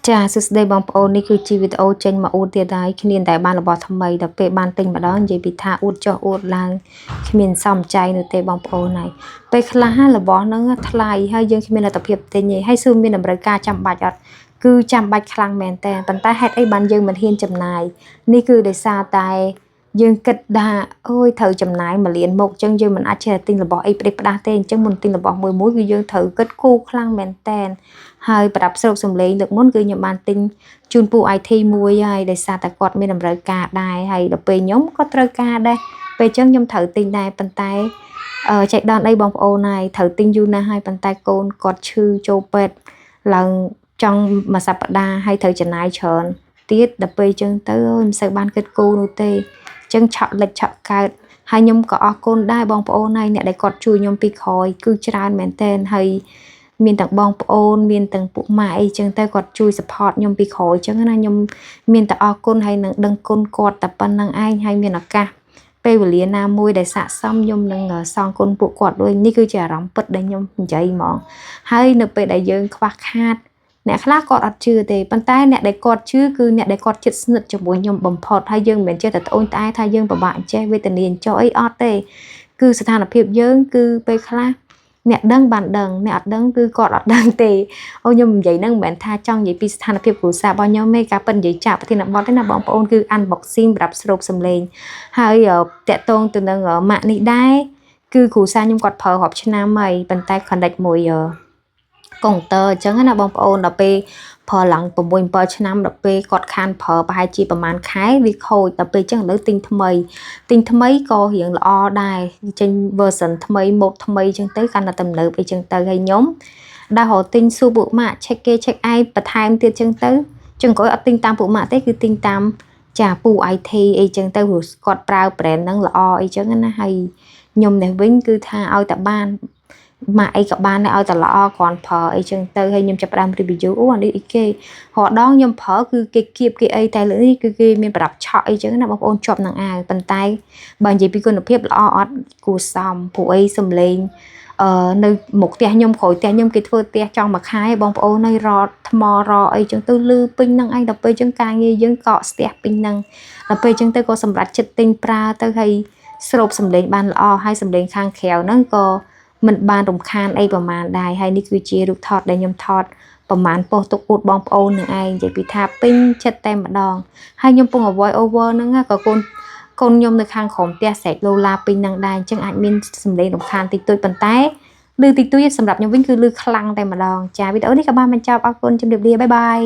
ចាសួស្តីបងប្អូននេះគឺជាវីដេអូចេញមកអួតទៀតហើយគ្មានតែបានរបស់ថ្មីដល់ពេលបានទិញម្ដងនិយាយពីថាអួតចុះអួតឡើងគ្មានសមចៃនោះទេបងប្អូនហើយពេលខ្លះរបស់ហ្នឹងថ្លៃហើយយើងគ្មានលទ្ធភាពទិញទេហើយសួរមានតម្រូវការចាំបាច់អត់គឺចាំបាច់ខ្លាំងមែនតើប៉ុន្តែហេតុអីបានយើងមិនហ៊ានចំណាយនេះគឺដោយសារតែយើងគិតថាអូយត្រូវចំណាយ1លានមកអញ្ចឹងយើងមិនអាចចេះទិញរបស់អីផ្ដេសផ្ដាស់ទេអញ្ចឹងមុនទិញរបស់មួយគឺយើងត្រូវគិតគូរខ្លាំងមែនតើហើយប្រដាប់ស្រូបសំឡេងលើកមុនគឺខ្ញុំបានទិញជូនពូ IT មួយហើយដោយសារតែគាត់មានតម្រូវការដែរហើយដល់ពេលខ្ញុំក៏ត្រូវការដែរពេលអញ្ចឹងខ្ញុំត្រូវទិញដែរប៉ុន្តែចែកដនអីបងប្អូនហើយត្រូវទិញយូរណាស់ហើយប៉ុន្តែកូនគាត់ឈឺចូលពេទ្យឡើងចង់មួយសប្តាហ៍ហើយត្រូវចំណាយច្រើនទៀតដល់ពេលអញ្ចឹងទៅមិនសូវបានគិតគូរនោះទេអញ្ចឹងឆក់លិចឆក់កើតហើយខ្ញុំក៏អរគុណដែរបងប្អូនហើយអ្នកដែលគាត់ជួយខ្ញុំពីក្រោយគឺច្រើនមែនទែនហើយមានទាំងបងប្អូនមានទាំងពួកម៉ាក់អីចឹងទៅគាត់ជួយ support ខ្ញុំពីក្រោយចឹងណាខ្ញុំមានតែអរគុណហើយនឹងដឹងគុណគាត់តែប៉ុណ្្នឹងឯងហើយមានឱកាសពេលវេលាណាមួយដែលស័ក្តិសមខ្ញុំនឹងសងគុណពួកគាត់ด้วยនេះគឺជាអារម្មណ៍ពិតដែលខ្ញុំនិយាយហ្មងហើយនៅពេលដែលយើងខ្វះខាតអ្នកខ្លះគាត់អត់ជឿទេប៉ុន្តែអ្នកដែលគាត់ជឿគឺអ្នកដែលគាត់ជិតស្និទ្ធជាមួយខ្ញុំបំផុតហើយយើងមិនមែនចេះតែត្អូញត្អែថាយើងពិបាកអញ្ចេះវេទនាអញ្ចោះអីអត់ទេគឺស្ថានភាពយើងគឺពេលខ្លះអ្នកដឹងបានដឹងអ្នកអត់ដឹងគឺគាត់អត់ដឹងទេអូខ្ញុំនិយាយហ្នឹងមិនមែនថាចង់និយាយពីស្ថានភាពគ្រួសាររបស់ខ្ញុំទេការពិតនិយាយចាក់ប្រធានបទទេណាបងប្អូនគឺ unboxing សម្រាប់ស្រូបសំឡេងហើយតាក់ទងទៅនឹងម៉ាក់នេះដែរគឺគ្រួសារខ្ញុំគាត់ប្រើរាប់ឆ្នាំហើយប៉ុន្តែ connect មួយកុងទ័រអញ្ចឹងណាបងប្អូនដល់ពេលប្រើឡើង6 7ឆ្នាំដល់ពេលគាត់ខានប្រើប្រហែលជាប្រហែលខែវាខូចដល់ពេលអញ្ចឹងឥឡូវទិញថ្មីក៏រៀងល្អដែរចេញ version ថ្មី mode ថ្មីអញ្ចឹងទៅកាន់តែទំនើបអីចឹងទៅហើយខ្ញុំដែលរកទិញសួរពួកម៉ាក់ check គេ check ឯងបន្ថែមទៀតអញ្ចឹងទៅចឹងក៏អត់ទិញតាមពួកម៉ាក់ទេគឺទិញតាមចាពូ IT អីចឹងទៅព្រោះគាត់ប្រើ brand ហ្នឹងល្អអីចឹងណាហើយខ្ញុំនេះវិញគឺថាឲ្យតែបានម៉ាក់អីក៏បានដែរឲ្យតែល្អគ្រាន់ប្រើអីចឹងទៅហើយខ្ញុំចាប់ផ្ដើម review អូអានេះអីគេរដងខ្ញុំប្រើគឺគេគៀបគេអីតែលើនេះគឺគេមានប្រដាប់ឆក់អីចឹងណាបងប្អូនជាប់នឹងអាវប៉ុន្តែបើនិយាយពីគុណភាពល្អអត់គួរសមព្រោះអីសំឡេងនៅមុខផ្ទះខ្ញុំក្រោយផ្ទះខ្ញុំគេធ្វើផ្ទះចង់មួយខែបងប្អូនហើយរត់ថ្មរអីចឹងទៅលឺពេញនឹងឯងដល់ពេលចឹងការងារយើងកកស្ទះពេញនឹងដល់ពេលចឹងទៅក៏សម្រាប់ចិត្តទិញប្រើទៅហើយស្រូបសំឡេងបានល្អហើយសំឡេងខាងក្រៅហ្នឹងក៏មិនបានរំខានអីប្រហែលដែរហើយនេះគឺជារូបថតដែលខ្ញុំថតប្រហែលប៉ុស្តិ៍ទុកអួតបងប្អូននឹងឯងនិយាយពីថាពេញចិត្តតែម្ដងហើយខ្ញុំពង avoid over ហ្នឹងក៏កូនខ្ញុំនៅខាងក្រោមផ្ទះស្រែកឡូឡាពេញនឹងដែរអញ្ចឹងអាចមានសំឡេងរំខានតិចតួចប៉ុន្តែឮតិចតួចសម្រាប់ខ្ញុំវិញគឺឮខ្លាំងតែម្ដងចាវីដេអូនេះក៏បានបញ្ចប់អរគុណជម្រាបលាបាយបាយ